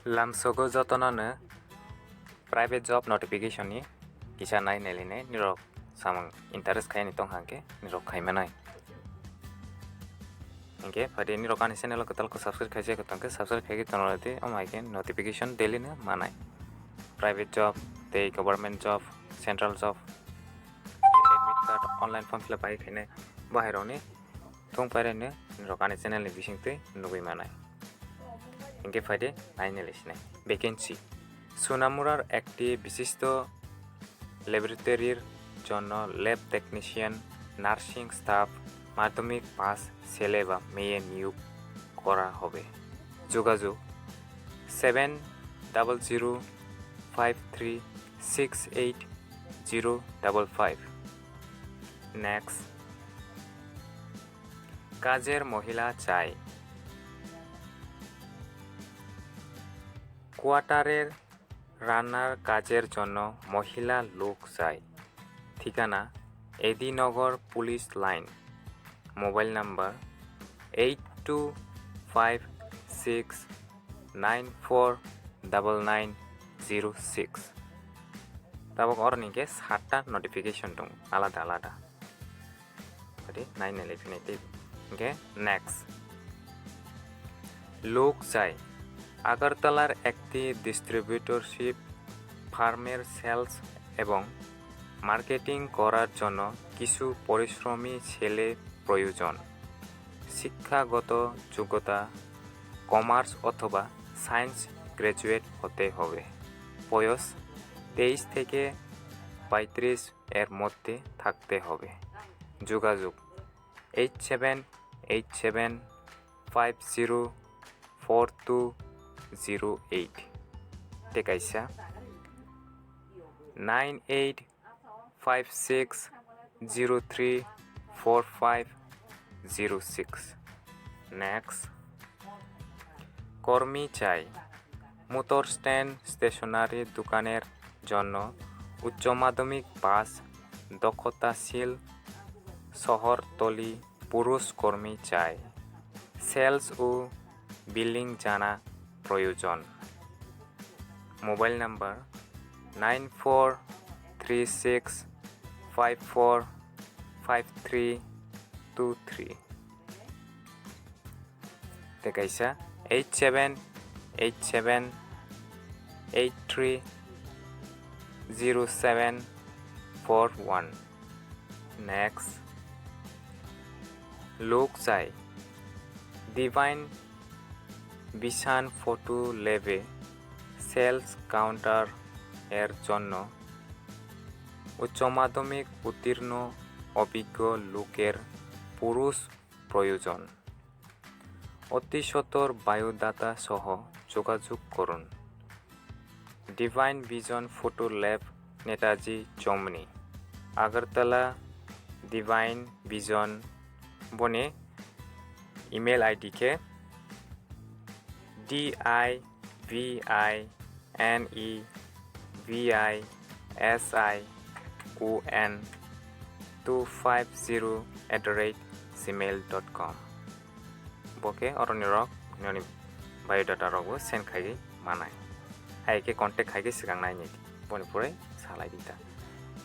Lamsogo jotonano private job notification ni kisa nai neline nirok samang interest khai ni tong hangke nirok khai manai hinkhe phade nirok ani channel ko talko subscribe khai ko tongke subscribe khai tonolate omaike notification daily ne manai private job te government job central job admit card online form fill up ai khaine bahaironi tong pare ne nirok ani channel ni bisingtwi nugui manai hinkhe phade naine lesne vacancy সোনামুড়ার একটি বিশিষ্ট ল্যাবরেটরির জন্য lab technician nursing staff মাধ্যমিক pass ছেলে বা মেয়ে নিয়োগ করা হবে যোগাযোগ 7005368055 নেক্সট কাজের মহিলা চাই কোয়ার্টারের রান্নার কাজের জন্য মহিলা লোক চাই ঠিকানা এদিনগর পুলিশ লাইন মোবাইল নাম্বার 8256949906 তারপর অরনিকে 7টা নোটিফিকেশন দं আলাদা আলাদা ওকে 911 ওকে নেক্সট লোক চাই আগারতলার একটি ডিস্ট্রিবিউটরশিপ ফার্মের সেলস এবং মার্কেটিং করার জন্য কিছু পরিশ্রমী ছেলে প্রয়োজন শিক্ষাগত যোগ্যতা কমার্স অথবা সায়েন্স গ্র্যাজুয়েট হতে হবে বয়স 23 থেকে 35 এর মধ্যে থাকতে হবে যোগাযোগ 8787504208 Tekaisa 9856034506 Next কর্মী চাই মোটর স্ট্যান্ড স্টেশনারি দোকানের জন্য উচ্চ মাধ্যমিক পাস দক্ষতাশীল শহরতলি পুরুষ কর্মী চাই সেলস ও বিলিং জানা প্রয়োজন মোবাইল নাম্বার 9436545323 Tekaisa 8787830741 Next লোক চাই ডিভাইন বিশান ফটো লেবে সেলস কাউন্টার এর জন্য উচ্চ মাধ্যমিক উত্তীর্ণ অভিজ্ঞ লোকের পুরুষ প্রয়োজন অতি সত্বর বায়োডাটা সহ যোগাযোগ করুন divine vision photo lab Netaji Chowmuhani Agartala divine vision বনে ইমেল আইডিকে divinvision250@gmail.com boke oronirok noni biodata rogo send khai manai haike contact khai sigang nai ni boni pore salai dita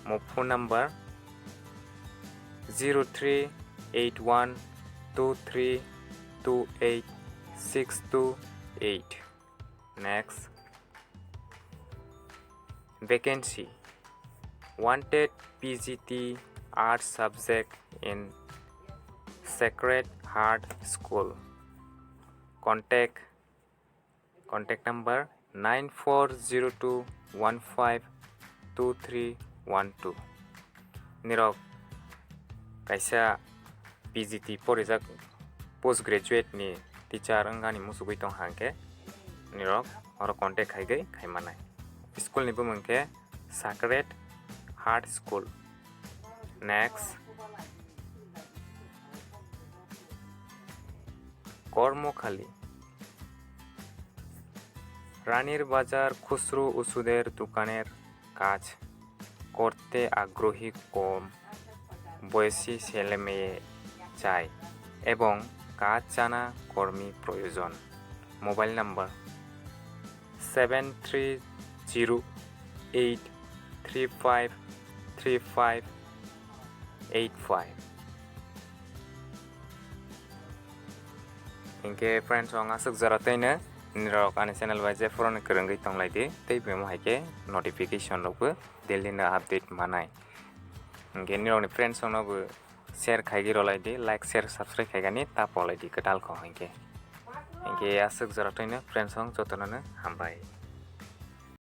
mo phone number 0381232862 Next vacancy wanted PGT art subject in Sacred Heart School contact number 9402152312 Nirok kaisa PGT porijak postgraduate ni teacher angani musugui tong hangke Nirok oro contact khai manai school ni bumangke Sacred Heart School Next কর্মখালী রানীর বাজার খুচরো ওষুধের দোকানের কাজ করতে আগ্রহী কম বয়সী ছেলে মেয়ে চাই এবং কাজ জানা কর্মী প্রয়োজন mobile number 73083535385 hinkhe friends ong asuk jarateino Nirokni channel by je phro ni kwrwngwi tonglaidi tei bemo haike notification rokbo daily no update manai hinkhe Nirokni friends ong nobo share khaigi rolaidi like share subscribe khaigani tapolaidi kwtal ko hinkhe asuk jarateino friends ong jotono hambai.